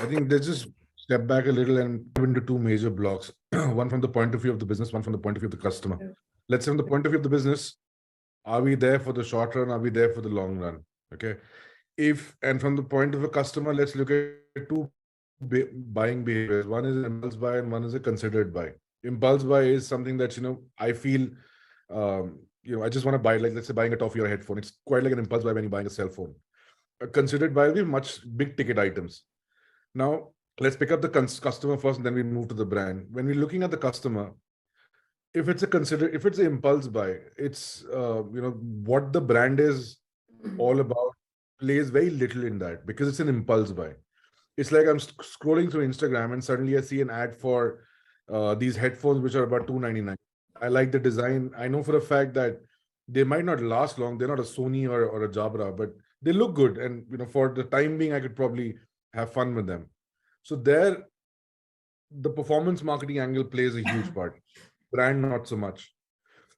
I think let's just step back a little and dive into two major blocks. One from the point of view of the business, one from the point of view of the customer. Let's say from the point of view of the business, are we there for the short run? Are we there for the long run? Okay. And from the point of a customer, let's look at two buying behaviors. One is an impulse buy and one is a considered buy. Impulse buy is something that, I feel, I just want to buy, like let's say buying a toffee or a headphone. It's quite like an impulse buy when you're buying a cell phone. A considered buy will be much big ticket items. Now, let's pick up the customer first, and then we move to the brand. When we're looking at the customer, if it's an impulse buy, it's what the brand is all about plays very little in that because it's an impulse buy. It's like I'm scrolling through Instagram and suddenly I see an ad for these headphones which are about $299. I like the design. I know for a fact that they might not last long. They're not a Sony or a Jabra, but they look good. And for the time being, I could probably have fun with them. So there, the performance marketing angle plays a huge part. Brand, not so much.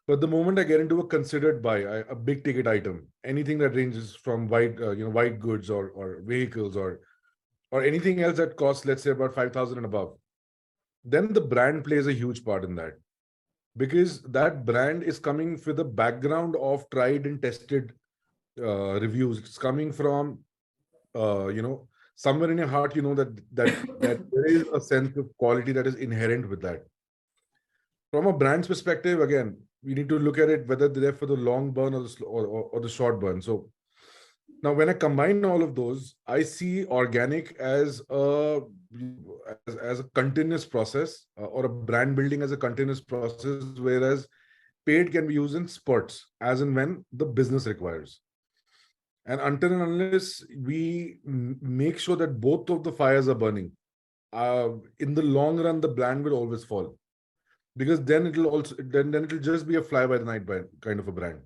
But the moment I get into a considered buy, a big ticket item, anything that ranges from white goods or vehicles or anything else that costs, let's say, about 5,000 and above, then the brand plays a huge part in that, because that brand is coming with a background of tried and tested reviews. It's coming from somewhere in your heart, that there is a sense of quality that is inherent with that. From a brand's perspective, again, we need to look at it whether they're for the long burn or the short burn. So now, when I combine all of those, I see organic as a continuous process, or a brand building as a continuous process, whereas paid can be used in spurts, as and when the business requires. And until and unless we make sure that both of the fires are burning, in the long run, the brand will always fall, because then it'll just be a fly by the night kind of a brand.